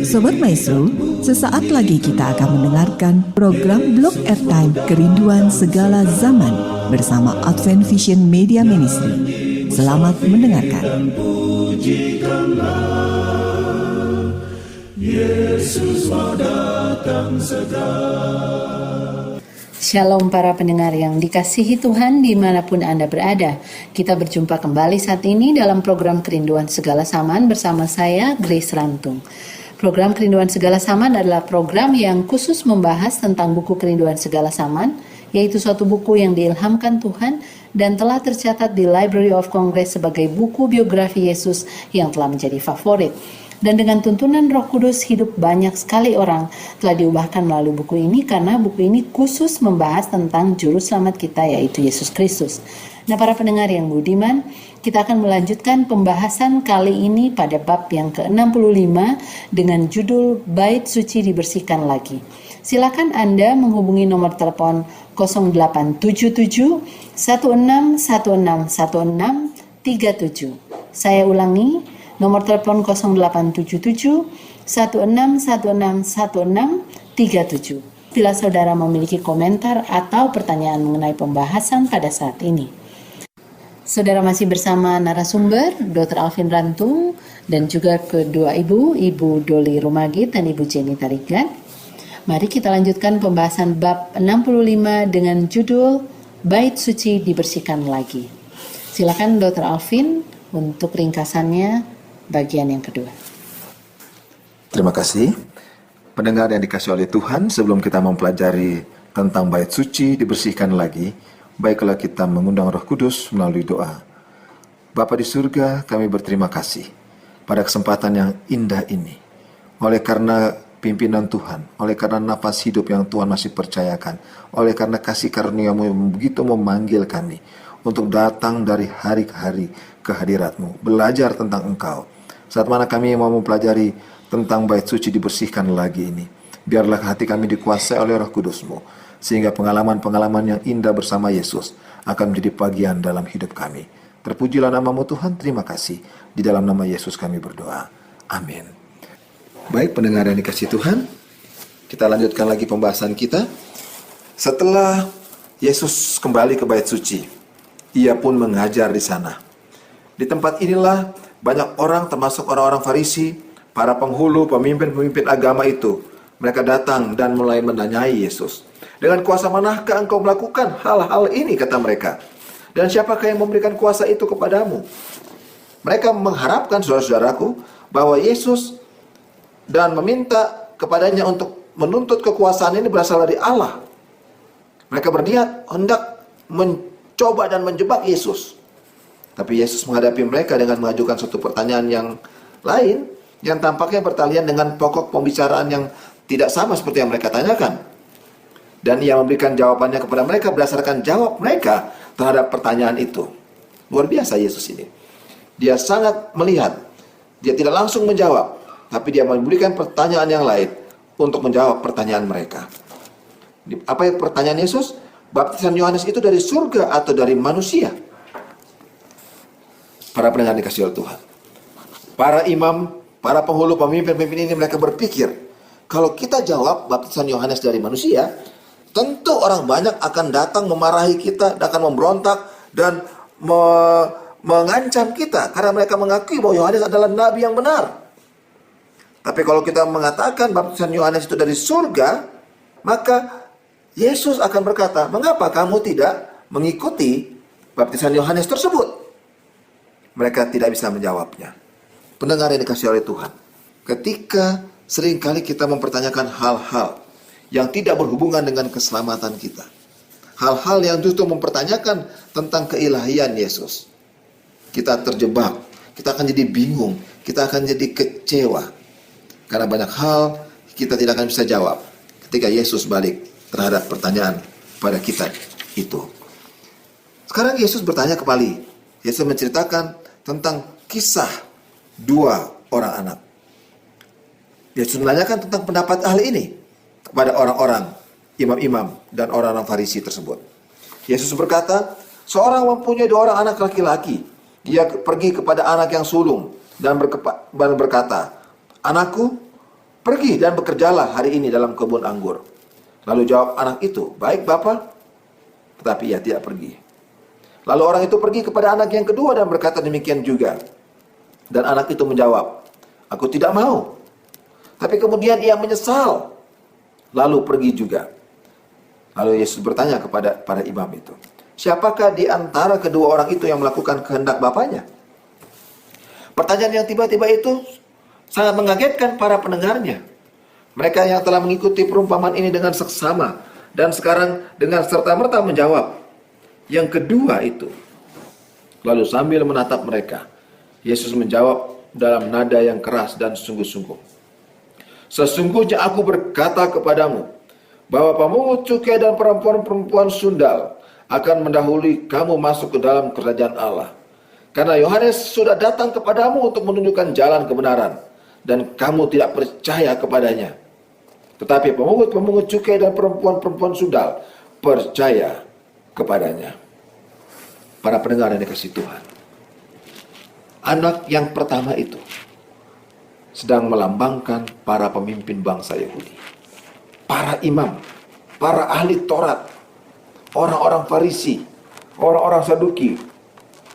Sobat Maestro, sesaat lagi kita akan mendengarkan program Blog Airtime Kerinduan Segala Zaman bersama Advent Vision Media Ministry. Selamat mendengarkan. Yesus mau datang segera. Shalom para pendengar yang dikasihi Tuhan dimanapun Anda berada. Kita berjumpa kembali saat ini dalam program Kerinduan Segala Zaman bersama saya, Grace Rantung. Program Kerinduan Segala Zaman adalah program yang khusus membahas tentang buku Kerinduan Segala Zaman, yaitu suatu buku yang diilhamkan Tuhan dan telah tercatat di Library of Congress sebagai buku biografi Yesus yang telah menjadi favorit. Dan dengan tuntunan Roh Kudus, hidup banyak sekali orang telah diubahkan melalui buku ini karena buku ini khusus membahas tentang juru selamat kita, yaitu Yesus Kristus. Nah, para pendengar yang budiman, kita akan melanjutkan pembahasan kali ini pada bab yang ke-65 dengan judul Bait Suci Dibersihkan Lagi. Silakan Anda menghubungi nomor telepon 0877 16161637. Saya ulangi, nomor telepon 0877 16161637. Bila saudara memiliki komentar atau pertanyaan mengenai pembahasan pada saat ini. Saudara masih bersama narasumber Dr. Alvin Rantung dan juga kedua Ibu Doli Rumagit dan Ibu Jenny Tarigan. Mari kita lanjutkan pembahasan bab 65 dengan judul Bait Suci Dibersihkan Lagi. Silakan Dr. Alvin untuk ringkasannya bagian yang kedua. Terima kasih. Pendengar yang dikasihi oleh Tuhan, sebelum kita mempelajari tentang bait suci dibersihkan lagi, baiklah kita mengundang Roh Kudus melalui doa. Bapa di surga, kami berterima kasih pada kesempatan yang indah ini. Oleh karena pimpinan Tuhan, oleh karena napas hidup yang Tuhan masih percayakan, oleh karena kasih karunia-Mu yang begitu memanggil kami untuk datang dari hari ke hari ke hadirat-Mu, belajar tentang Engkau. Saat mana kami mau mempelajari tentang bait suci dibersihkan lagi ini, biarlah hati kami dikuasai oleh Roh Kudus-Mu, sehingga pengalaman-pengalaman yang indah bersama Yesus akan menjadi bagian dalam hidup kami. Terpujilah nama-Mu Tuhan, terima kasih. Di dalam nama Yesus kami berdoa. Amin. Baik pendengar yang dikasihi Tuhan, kita lanjutkan lagi pembahasan kita. Setelah Yesus kembali ke bait suci, Ia pun mengajar di sana. Di tempat inilah banyak orang, termasuk orang-orang Farisi, para penghulu, pemimpin-pemimpin agama itu. Mereka datang dan mulai menanyai Yesus. Dengan kuasa manakah engkau melakukan hal-hal ini, kata mereka. Dan siapakah yang memberikan kuasa itu kepadamu? Mereka mengharapkan, saudara-saudaraku, bahwa Yesus dan meminta kepadanya untuk menuntut kekuasaan ini berasal dari Allah. Mereka berniat hendak mencoba dan menjebak Yesus. Tapi Yesus menghadapi mereka dengan mengajukan suatu pertanyaan yang lain, yang tampaknya bertalian dengan pokok pembicaraan yang tidak sama seperti yang mereka tanyakan. Dan Ia memberikan jawabannya kepada mereka berdasarkan jawab mereka terhadap pertanyaan itu. Luar biasa Yesus ini. Dia sangat melihat. Dia tidak langsung menjawab, tapi Dia memberikan pertanyaan yang lain untuk menjawab pertanyaan mereka. Apa pertanyaan Yesus? Baptisan Yohanes itu dari surga atau dari manusia? Para pendengar dikasihi oleh Tuhan, para imam, para penghulu, pemimpin-pemimpin ini mereka berpikir, kalau kita jawab baptisan Yohanes dari manusia, tentu orang banyak akan datang memarahi kita, akan memberontak dan mengancam kita karena mereka mengakui bahwa Yohanes adalah nabi yang benar. Tapi kalau kita mengatakan baptisan Yohanes itu dari surga, maka Yesus akan berkata, mengapa kamu tidak mengikuti baptisan Yohanes tersebut? Mereka tidak bisa menjawabnya. Pendengar yang dikasihi oleh Tuhan, ketika seringkali kita mempertanyakan hal-hal yang tidak berhubungan dengan keselamatan kita, hal-hal yang justru mempertanyakan tentang keilahian Yesus, kita terjebak, kita akan jadi bingung, kita akan jadi kecewa. Karena banyak hal kita tidak akan bisa jawab ketika Yesus balik terhadap pertanyaan pada kita itu. Sekarang Yesus bertanya kembali. Yesus menceritakan tentang kisah dua orang anak. Yesus menanyakan tentang pendapat ahli ini kepada orang-orang imam-imam dan orang-orang Farisi tersebut. Yesus berkata, seorang mempunyai dua orang anak laki-laki. Dia pergi kepada anak yang sulung dan berkata, "Anakku, pergi dan bekerjalah hari ini dalam kebun anggur." Lalu jawab anak itu, "Baik, Bapa." Tetapi ia tidak pergi. Lalu orang itu pergi kepada anak yang kedua dan berkata demikian juga. Dan anak itu menjawab, "Aku tidak mau." Tapi kemudian ia menyesal, lalu pergi juga. Lalu Yesus bertanya kepada para imam itu, "Siapakah di antara kedua orang itu yang melakukan kehendak bapaknya?" Pertanyaan yang tiba-tiba itu sangat mengagetkan para pendengarnya. Mereka yang telah mengikuti perumpamaan ini dengan seksama dan sekarang dengan serta-merta menjawab, "Yang kedua itu." Lalu sambil menatap mereka, Yesus menjawab dalam nada yang keras dan sungguh-sungguh, "Sesungguhnya aku berkata kepadamu, bahwa pemungut cukai dan perempuan-perempuan sundal akan mendahului kamu masuk ke dalam kerajaan Allah. Karena Yohanes sudah datang kepadamu untuk menunjukkan jalan kebenaran, dan kamu tidak percaya kepadanya. Tetapi pemungut cukai dan perempuan-perempuan sundal percaya kepadanya." Para pendengar yang dikasihi Tuhan, anak yang pertama itu sedang melambangkan para pemimpin bangsa Yahudi, para imam, para ahli Taurat, orang-orang Farisi, orang-orang Saduki,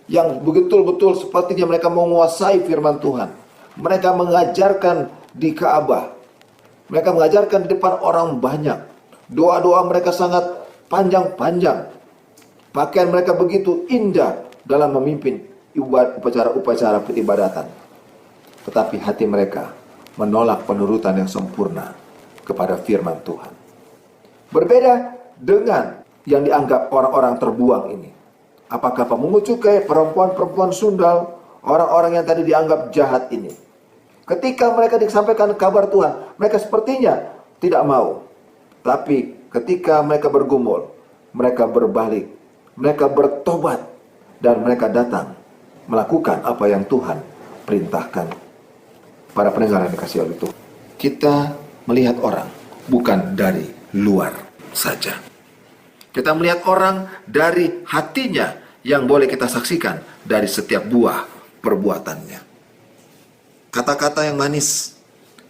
yang betul-betul sepertinya mereka menguasai firman Tuhan. Mereka mengajarkan di Ka'bah, mereka mengajarkan di depan orang banyak. Doa-doa mereka sangat panjang-panjang. Pakaian mereka begitu indah dalam memimpin upacara-upacara peribadatan. Tetapi hati mereka menolak penurutan yang sempurna kepada firman Tuhan. Berbeda dengan yang dianggap orang-orang terbuang ini. Apakah pemungut cukai, perempuan-perempuan sundal, orang-orang yang tadi dianggap jahat ini, ketika mereka disampaikan kabar Tuhan, mereka sepertinya tidak mau. Tapi ketika mereka bergumul, mereka berbalik, mereka bertobat, dan mereka datang melakukan apa yang Tuhan perintahkan. Para pendengar yang dikasihi oleh Tuhan, kita melihat orang bukan dari luar saja. Kita melihat orang dari hatinya yang boleh kita saksikan dari setiap buah perbuatannya. Kata-kata yang manis,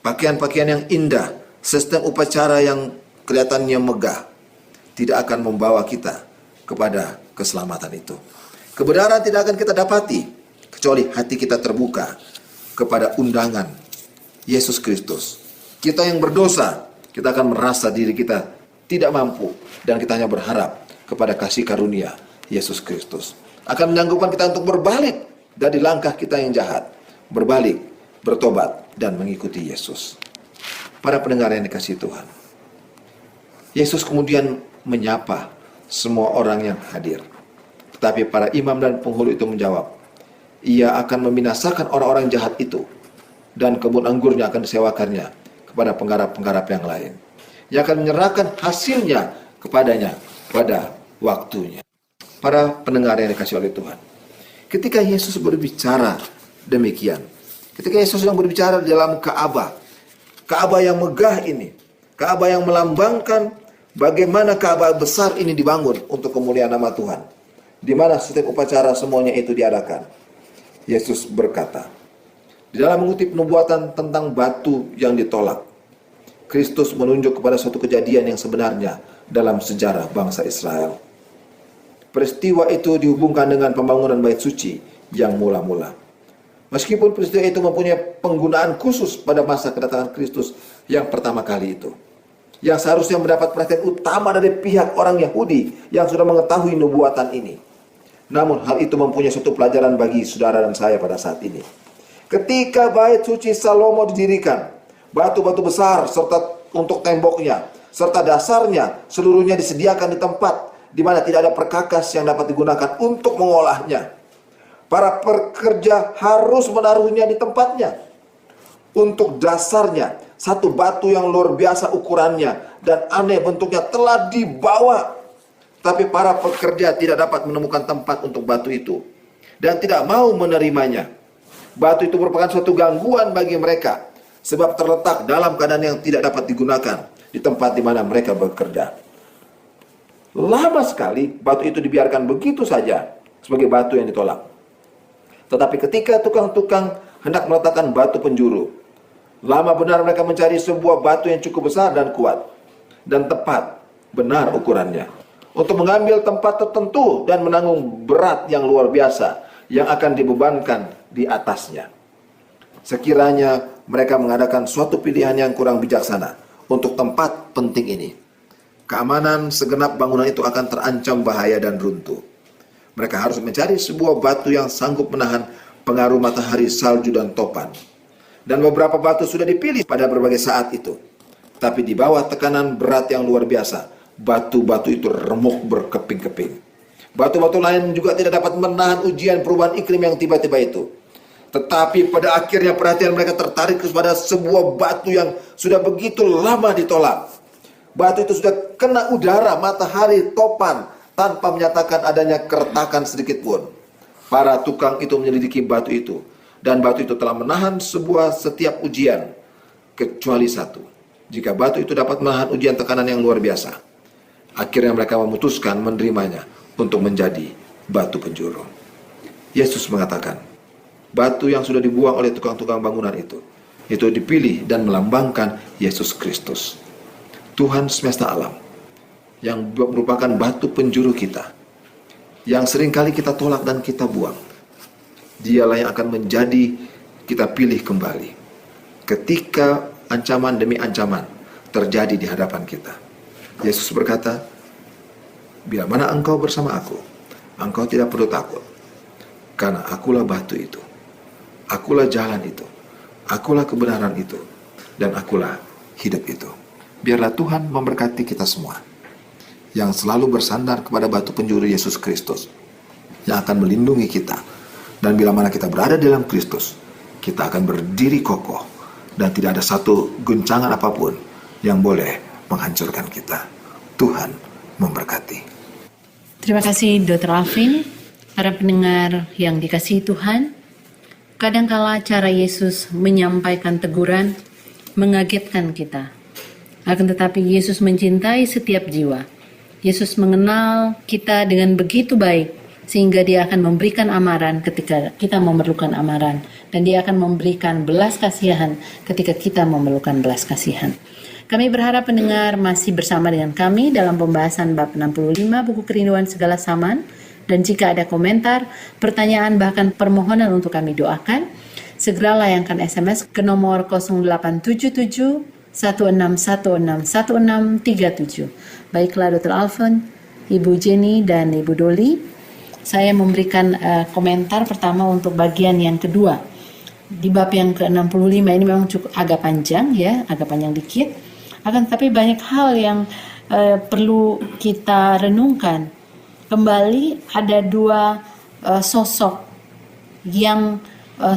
pakaian-pakaian yang indah, sistem upacara yang kelihatannya megah, tidak akan membawa kita kepada keselamatan itu. Kebenaran tidak akan kita dapati kecuali hati kita terbuka kepada undangan Yesus Kristus. Kita yang berdosa, kita akan merasa diri kita tidak mampu, dan kita hanya berharap kepada kasih karunia Yesus Kristus. Akan menyanggupan kita untuk berbalik dari langkah kita yang jahat, berbalik, bertobat, dan mengikuti Yesus. Para pendengar yang dikasihi Tuhan, Yesus kemudian menyapa semua orang yang hadir. Tetapi para imam dan penghulu itu menjawab, "Ia akan membinasakan orang-orang jahat itu, dan kebun anggurnya akan disewakannya kepada penggarap-penggarap yang lain. Ia akan menyerahkan hasilnya kepadanya pada waktunya." Para pendengar yang dikasihi oleh Tuhan, ketika Yesus berbicara demikian, ketika Yesus sedang berbicara di dalam Ka'bah, Ka'bah yang megah ini, Ka'bah yang melambangkan bagaimana Ka'bah besar ini dibangun untuk kemuliaan nama Tuhan, di mana setiap upacara semuanya itu diadakan, Yesus berkata, di dalam mengutip nubuatan tentang batu yang ditolak, Kristus menunjuk kepada suatu kejadian yang sebenarnya dalam sejarah bangsa Israel. Peristiwa itu dihubungkan dengan pembangunan bait suci yang mula-mula. Meskipun peristiwa itu mempunyai penggunaan khusus pada masa kedatangan Kristus yang pertama kali itu, yang seharusnya mendapat perhatian utama dari pihak orang Yahudi yang sudah mengetahui nubuatan ini. Namun hal itu mempunyai suatu pelajaran bagi saudara dan saya pada saat ini. Ketika bait suci Salomo didirikan, batu-batu besar serta untuk temboknya serta dasarnya seluruhnya disediakan di tempat di mana tidak ada perkakas yang dapat digunakan untuk mengolahnya. Para pekerja harus menaruhnya di tempatnya. Untuk dasarnya, satu batu yang luar biasa ukurannya dan aneh bentuknya telah dibawa. Tapi para pekerja tidak dapat menemukan tempat untuk batu itu dan tidak mau menerimanya. Batu itu merupakan suatu gangguan bagi mereka, sebab terletak dalam keadaan yang tidak dapat digunakan di tempat di mana mereka bekerja. Lama sekali batu itu dibiarkan begitu saja sebagai batu yang ditolak. Tetapi ketika tukang-tukang hendak meletakkan batu penjuru. Lama benar mereka mencari sebuah batu yang cukup besar dan kuat dan tepat benar ukurannya untuk mengambil tempat tertentu dan menanggung berat yang luar biasa yang akan dibebankan di atasnya. Sekiranya mereka mengadakan suatu pilihan yang kurang bijaksana untuk tempat penting ini, keamanan segenap bangunan itu akan terancam bahaya dan runtuh. Mereka harus mencari sebuah batu yang sanggup menahan pengaruh matahari, salju, dan topan. Dan beberapa batu sudah dipilih pada berbagai saat itu. Tapi di bawah tekanan berat yang luar biasa, batu-batu itu remuk berkeping-keping. Batu-batu lain juga tidak dapat menahan ujian perubahan iklim yang tiba-tiba itu. Tetapi pada akhirnya perhatian mereka tertarik kepada sebuah batu yang sudah begitu lama ditolak. Batu itu sudah kena udara, matahari, topan, tanpa menyatakan adanya keretakan sedikit pun. Para tukang itu menyelidiki batu itu, dan batu itu telah menahan setiap ujian, kecuali satu. Jika batu itu dapat menahan ujian tekanan yang luar biasa, akhirnya mereka memutuskan menerimanya untuk menjadi batu penjuru. Yesus mengatakan, batu yang sudah dibuang oleh tukang-tukang bangunan itu dipilih dan melambangkan Yesus Kristus, Tuhan semesta alam, yang merupakan batu penjuru kita, yang seringkali kita tolak dan kita buang. Dialah yang akan menjadi kita pilih kembali ketika ancaman demi ancaman terjadi di hadapan kita. Yesus berkata, bila mana engkau bersama aku, engkau tidak perlu takut, karena akulah batu itu, akulah jalan itu, akulah kebenaran itu, dan akulah hidup itu. Biarlah Tuhan memberkati kita semua yang selalu bersandar kepada batu penjuru Yesus Kristus, yang akan melindungi kita. Dan bila mana kita berada di dalam Kristus, kita akan berdiri kokoh dan tidak ada satu guncangan apapun yang boleh menghancurkan kita. Tuhan memberkati. Terima kasih Dr. Alvin. Para pendengar yang dikasihi Tuhan, kadangkala cara Yesus menyampaikan teguran mengagetkan kita. Akan tetapi Yesus mencintai setiap jiwa. Yesus mengenal kita dengan begitu baik, sehingga Dia akan memberikan amaran ketika kita memerlukan amaran, dan Dia akan memberikan belas kasihan ketika kita memerlukan belas kasihan. Kami berharap pendengar masih bersama dengan kami dalam pembahasan bab 65 buku Kerinduan Segala Zaman, dan jika ada komentar, pertanyaan, bahkan permohonan untuk kami doakan, segera layangkan SMS ke nomor 0877 16161637. Baiklah Dr. Alvin, Ibu Jenny, dan Ibu Doli, saya memberikan komentar pertama untuk bagian yang kedua. Di bab yang ke-65 ini memang cukup agak panjang ya, agak panjang dikit. Akan tetapi banyak hal yang perlu kita renungkan. Kembali ada dua sosok yang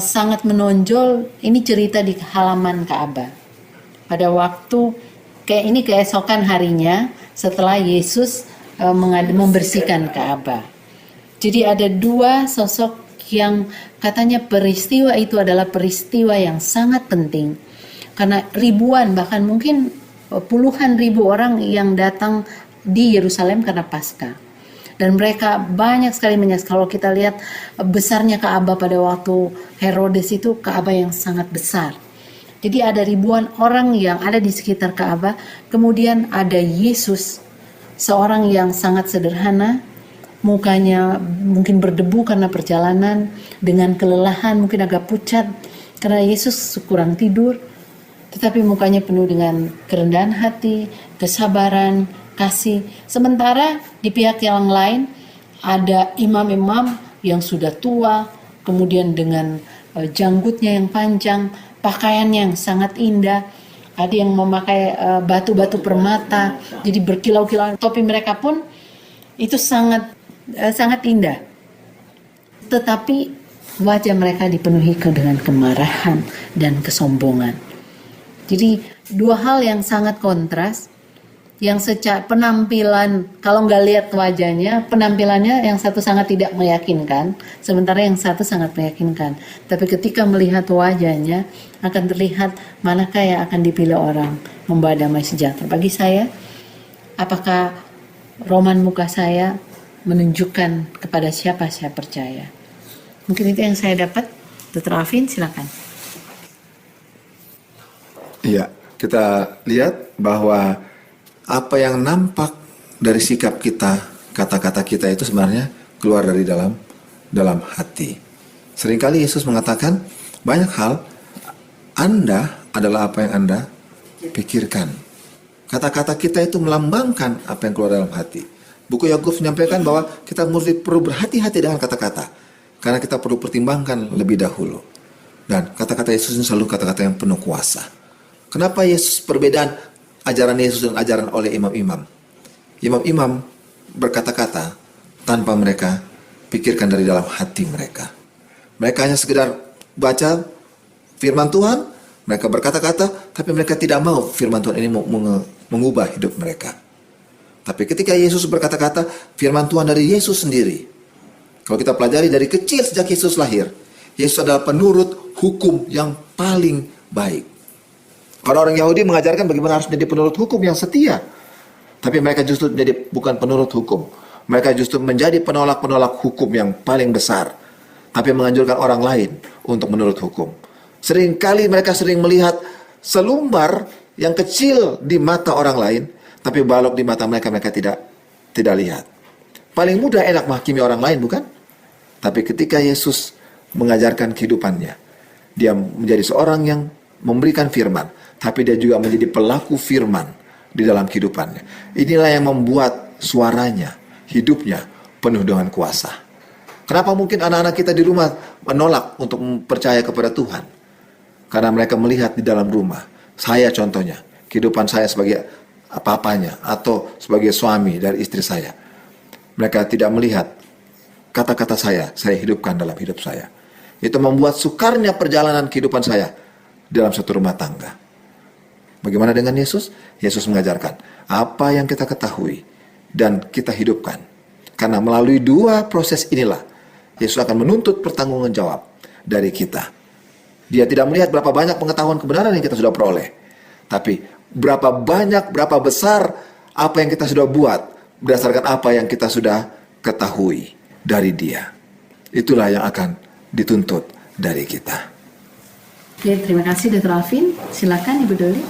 sangat menonjol. Ini cerita di halaman Ka'bah. Pada waktu keesokan harinya setelah Yesus membersihkan Ka'bah. Jadi ada dua sosok yang katanya peristiwa itu adalah peristiwa yang sangat penting. Karena ribuan, bahkan mungkin puluhan ribu orang yang datang di Yerusalem karena Paskah. Dan mereka banyak sekali menyaksikan. Kalau kita lihat besarnya Ka'bah pada waktu Herodes itu Ka'bah yang sangat besar. Jadi ada ribuan orang yang ada di sekitar Ka'bah. Kemudian ada Yesus, seorang yang sangat sederhana, mukanya mungkin berdebu karena perjalanan, dengan kelelahan, mungkin agak pucat karena Yesus kurang tidur, tetapi mukanya penuh dengan kerendahan hati, kesabaran, kasih. Sementara di pihak yang lain ada imam-imam yang sudah tua, kemudian dengan janggutnya yang panjang, pakaiannya yang sangat indah, ada yang memakai batu-batu permata, jadi berkilau-kilau. Topi mereka pun itu sangat indah, tetapi wajah mereka dipenuhi dengan kemarahan dan kesombongan. Jadi dua hal yang sangat kontras, yang secara penampilan, kalau nggak lihat wajahnya, penampilannya yang satu sangat tidak meyakinkan, sementara yang satu sangat meyakinkan. Tapi ketika melihat wajahnya, akan terlihat manakah yang akan dipilih orang membawa damai sejahtera. Bagi saya, apakah roman muka saya menunjukkan kepada siapa saya percaya? Mungkin itu yang saya dapat Dr. Alvin, silakan. Iya, kita lihat bahwa apa yang nampak dari sikap kita, kata-kata kita itu sebenarnya keluar dari dalam hati. Seringkali Yesus mengatakan banyak hal Anda adalah apa yang Anda pikirkan. Kata-kata kita itu melambangkan apa yang keluar dalam hati. Buku Yakub menyampaikan bahwa kita perlu berhati-hati dengan kata-kata, karena kita perlu pertimbangkan lebih dahulu. Dan kata-kata Yesus ini selalu kata-kata yang penuh kuasa. Kenapa Yesus perbedaan ajaran Yesus dan ajaran oleh imam-imam? Imam-imam berkata-kata tanpa mereka pikirkan dari dalam hati mereka. Mereka hanya sekedar baca firman Tuhan, mereka berkata-kata, tapi mereka tidak mau firman Tuhan ini mengubah hidup mereka. Tapi ketika Yesus berkata-kata, firman Tuhan dari Yesus sendiri. Kalau kita pelajari dari kecil sejak Yesus lahir, Yesus adalah penurut hukum yang paling baik. Orang-orang Yahudi mengajarkan bagaimana harus menjadi penurut hukum yang setia. Tapi mereka justru menjadi bukan penurut hukum. Mereka justru menjadi penolak-penolak hukum yang paling besar. Tapi menganjurkan orang lain untuk menurut hukum. Seringkali mereka sering melihat selumbar yang kecil di mata orang lain, tapi balok di mata mereka tidak lihat. Paling mudah enak menghakimi orang lain, bukan? Tapi ketika Yesus mengajarkan kehidupannya, dia menjadi seorang yang memberikan firman, tapi dia juga menjadi pelaku firman di dalam kehidupannya. Inilah yang membuat suaranya, hidupnya penuh dengan kuasa. Kenapa mungkin anak-anak kita di rumah menolak untuk percaya kepada Tuhan? Karena mereka melihat di dalam rumah. Saya contohnya, kehidupan saya sebagai apa-apanya atau sebagai suami dari istri saya. Mereka tidak melihat kata-kata saya hidupkan dalam hidup saya. Itu membuat sukarnya perjalanan kehidupan saya dalam satu rumah tangga. Bagaimana dengan Yesus? Yesus mengajarkan apa yang kita ketahui dan kita hidupkan. Karena melalui dua proses inilah Yesus akan menuntut pertanggungan jawab dari kita. Dia tidak melihat berapa banyak pengetahuan kebenaran yang kita sudah peroleh, tapi berapa banyak, berapa besar apa yang kita sudah buat berdasarkan apa yang kita sudah ketahui dari Dia. Itulah yang akan dituntut dari kita. Oke, terima kasih Dr. Alvin. Silakan Ibu Doli.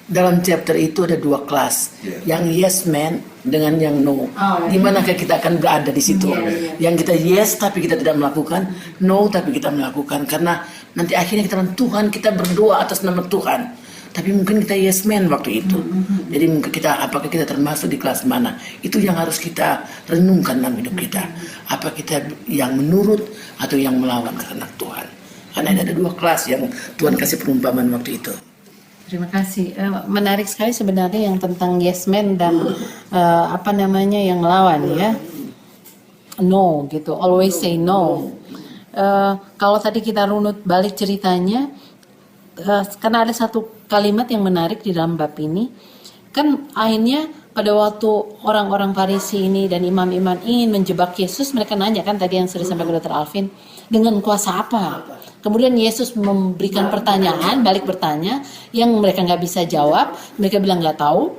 Dalam chapter itu ada dua kelas, yang yes man dengan yang no. Di mana kita akan berada di situ? Yang kita yes tapi kita tidak melakukan, no tapi kita melakukan. Karena nanti akhirnya kita bilang, Tuhan, kita berdoa atas nama Tuhan, tapi mungkin kita yes man waktu itu. Jadi mungkin apakah kita termasuk di kelas mana? Itu yang harus kita renungkan dalam hidup kita. Apa kita yang menurut atau yang melawan kehendak Tuhan? Karena ada dua kelas yang Tuhan kasih perumpamaan waktu itu. Terima kasih. Menarik sekali sebenarnya yang tentang yes man dan yang lawan ya. No gitu, always say no. Kalau tadi kita runut balik ceritanya, karena ada satu kalimat yang menarik di dalam bab ini, kan akhirnya pada waktu orang-orang Farisi ini dan imam-imam ingin menjebak Yesus, mereka nanya kan tadi yang sudah disampaikan Dr. Alvin, dengan kuasa apa? Kemudian Yesus memberikan pertanyaan, balik bertanya, yang mereka nggak bisa jawab. Mereka bilang nggak tahu.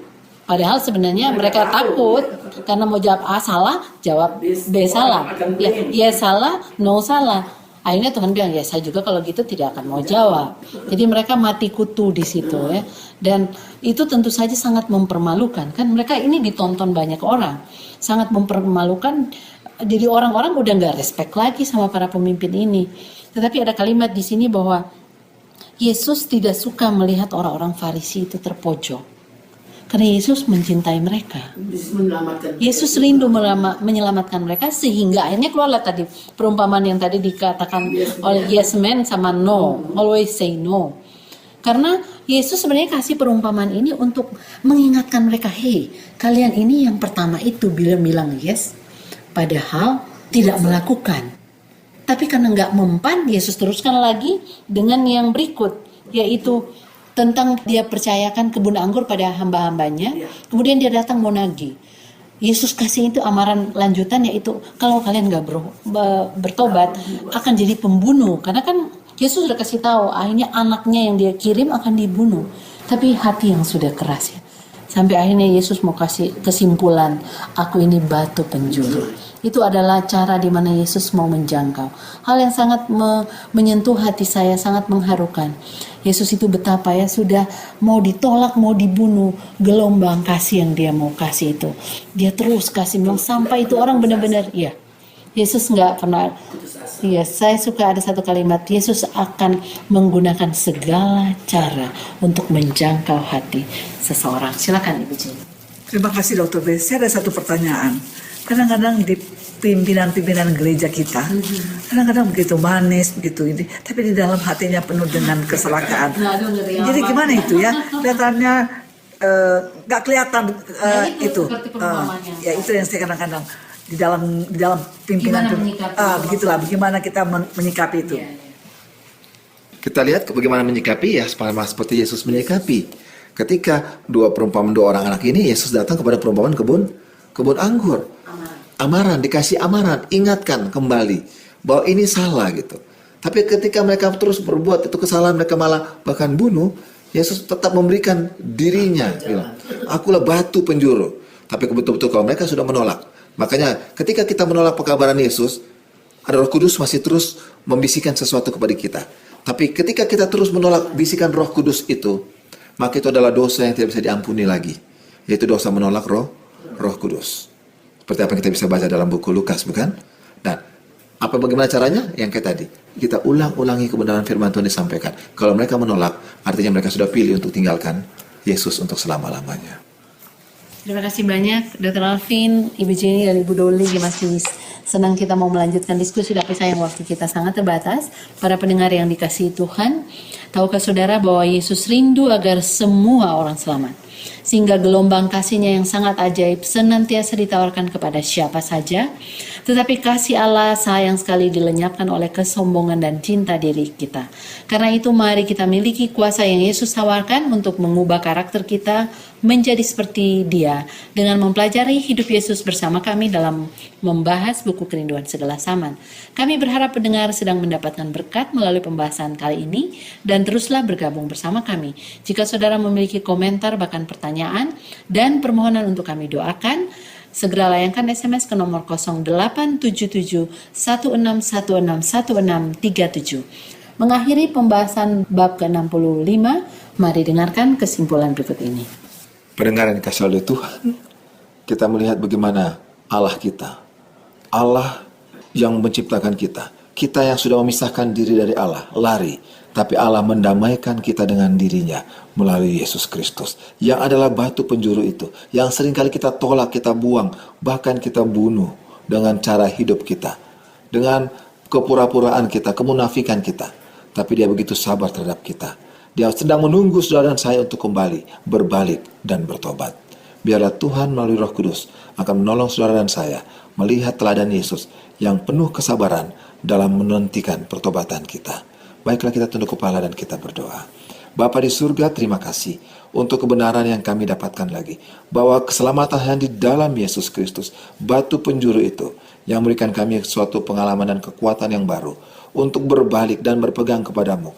Padahal sebenarnya mereka takut karena mau jawab A salah, jawab B salah. Ya salah, no salah. Akhirnya Tuhan bilang, ya saya juga kalau gitu tidak akan mau jawab. Jadi mereka mati kutu di situ ya. Dan itu tentu saja sangat mempermalukan. Kan mereka ini ditonton banyak orang. Sangat mempermalukan. Jadi orang-orang udah nggak respect lagi sama para pemimpin ini. Tetapi ada kalimat di sini bahwa Yesus tidak suka melihat orang-orang Farisi itu terpojok. Karena Yesus mencintai mereka. Yesus rindu menyelamatkan mereka sehingga akhirnya keluarlah tadi perumpamaan yang tadi dikatakan oleh yes man sama no, always say no. Karena Yesus sebenarnya kasih perumpamaan ini untuk mengingatkan mereka, hey, kalian ini yang pertama itu bilang yes, padahal tidak melakukan. Tapi karena nggak mempan, Yesus teruskan lagi dengan yang berikut, yaitu tentang dia percayakan kebun anggur pada hamba-hambanya, kemudian dia datang mau nagih. Yesus kasih itu amaran lanjutan, yaitu kalau kalian nggak bertobat akan jadi pembunuh. Karena kan Yesus sudah kasih tahu, akhirnya anaknya yang dia kirim akan dibunuh. Tapi hati yang sudah keras ya. Sampai akhirnya Yesus mau kasih kesimpulan, aku ini batu penjuru. Itu adalah cara di mana Yesus mau menjangkau. Hal yang sangat menyentuh hati saya, sangat mengharukan. Yesus itu betapa ya sudah mau ditolak, mau dibunuh, gelombang kasih yang dia mau kasih itu. Dia terus kasih bilang sampai itu orang benar-benar, ya. Yesus nggak pernah, ya saya suka ada satu kalimat, Yesus akan menggunakan segala cara untuk menjangkau hati seseorang. Silakan Ibu Jenny. Terima kasih Dr. Grace. Saya ada satu pertanyaan. Kadang-kadang di pimpinan-pimpinan gereja kita, kadang-kadang begitu manis, begitu ini, tapi di dalam hatinya penuh dengan kesalahan. Jadi gimana itu ya? Kelihatannya nggak kelihatan itu. Ya itu yang saya kadang-kadang di dalam pimpinan. Begitulah. Bagaimana kita menyikapi itu? Kita lihat bagaimana menyikapi ya, sama seperti Yesus menyikapi. Ketika dua orang anak ini, Yesus datang kepada perumpamaan kebun anggur. Amaran, dikasih amaran, ingatkan kembali bahwa ini salah gitu. Tapi ketika mereka terus berbuat itu kesalahan, mereka malah bahkan bunuh, Yesus tetap memberikan dirinya, bilang, akulah batu penjuru. Tapi betul-betul kalau mereka sudah menolak. Makanya ketika kita menolak pekabaran Yesus, ada Roh Kudus masih terus membisikkan sesuatu kepada kita. Tapi ketika kita terus menolak bisikan Roh Kudus itu, maka itu adalah dosa yang tidak bisa diampuni lagi, yaitu dosa menolak Roh Kudus. Seperti apa yang kita bisa baca dalam buku Lukas, bukan? Dan bagaimana caranya? Yang kayak tadi, kita ulang-ulangi kebenaran firman Tuhan disampaikan. Kalau mereka menolak, artinya mereka sudah pilih untuk tinggalkan Yesus untuk selama-lamanya. Terima kasih banyak Dr. Alvin, Ibu Jenny, dan Ibu Doli. Masih senang kita mau melanjutkan diskusi, tapi sayang waktu kita sangat terbatas. Para pendengar yang dikasihi Tuhan, tahukah saudara bahwa Yesus rindu agar semua orang selamat? Sehingga gelombang kasih-Nya yang sangat ajaib senantiasa ditawarkan kepada siapa saja. Tetapi kasih Allah sayang sekali dilenyapkan oleh kesombongan dan cinta diri kita. Karena itu mari kita miliki kuasa yang Yesus tawarkan untuk mengubah karakter kita menjadi seperti Dia dengan mempelajari hidup Yesus bersama kami dalam membahas buku Kerinduan Segala Zaman. Kami berharap pendengar sedang mendapatkan berkat melalui pembahasan kali ini dan teruslah bergabung bersama kami. Jika saudara memiliki komentar bahkan pertanyaan dan permohonan untuk kami doakan, segera layangkan SMS ke nomor 0877 16161637. Mengakhiri pembahasan bab ke-65, mari dengarkan kesimpulan berikut ini. Pendengar yang dikasihi oleh Tuhan, kita melihat bagaimana Allah kita, Allah yang menciptakan kita yang sudah memisahkan diri dari Allah, lari, tapi Allah mendamaikan kita dengan dirinya melalui Yesus Kristus, yang adalah batu penjuru itu, yang seringkali kita tolak, kita buang, bahkan kita bunuh dengan cara hidup kita, dengan kepura-puraan kita, kemunafikan kita. Tapi Dia begitu sabar terhadap kita. Dia sedang menunggu saudara dan saya untuk kembali, berbalik, dan bertobat. Biarlah Tuhan melalui Roh Kudus akan menolong saudara dan saya melihat teladan Yesus yang penuh kesabaran dalam menantikan pertobatan kita. Baiklah, kita tunduk kepala dan kita berdoa. Bapa di surga, terima kasih untuk kebenaran yang kami dapatkan lagi, bahwa keselamatan yang di dalam Yesus Kristus, batu penjuru itu, yang memberikan kami suatu pengalaman dan kekuatan yang baru untuk berbalik dan berpegang kepadamu,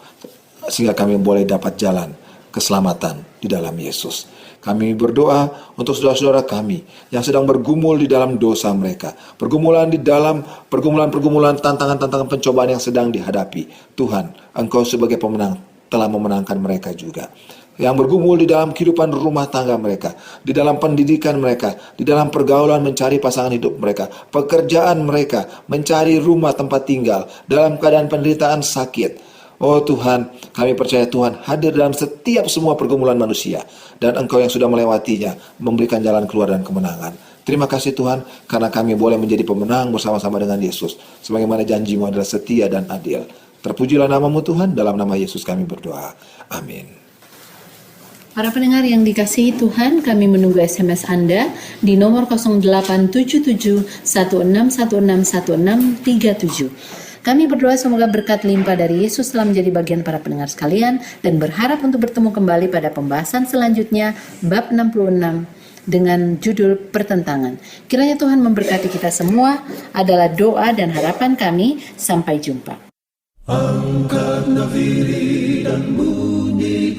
sehingga kami boleh dapat jalan keselamatan di dalam Yesus. Kami berdoa untuk saudara-saudara kami yang sedang bergumul di dalam dosa mereka, pergumulan di dalam pergumulan tantangan-tantangan pencobaan yang sedang dihadapi. Tuhan, Engkau sebagai pemenang telah memenangkan mereka juga. Yang bergumul di dalam kehidupan rumah tangga mereka, di dalam pendidikan mereka, di dalam pergaulan mencari pasangan hidup mereka, pekerjaan mereka, mencari rumah tempat tinggal, dalam keadaan penderitaan sakit. Oh Tuhan, kami percaya Tuhan hadir dalam setiap semua pergumulan manusia, dan Engkau yang sudah melewatinya memberikan jalan keluar dan kemenangan. Terima kasih Tuhan, karena kami boleh menjadi pemenang bersama-sama dengan Yesus, sebagaimana janji-Mu adalah setia dan adil. Terpujilah nama-Mu Tuhan, dalam nama Yesus kami berdoa. Amin. Para pendengar yang dikasihi Tuhan, kami menunggu SMS Anda di nomor 0877 16161637. Kami berdoa semoga berkat limpah dari Yesus telah menjadi bagian para pendengar sekalian dan berharap untuk bertemu kembali pada pembahasan selanjutnya bab 66 dengan judul pertentangan. Kiranya Tuhan memberkati kita semua adalah doa dan harapan kami. Sampai jumpa.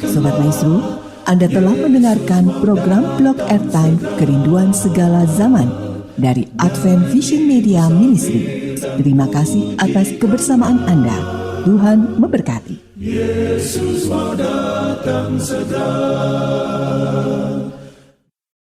Sobat Maestro, Anda telah mendengarkan program Blog Airtime Kerinduan Segala Zaman dari Advent Vision Media Ministry. Terima kasih atas kebersamaan Anda. Tuhan memberkati. Yesus mau datang segera.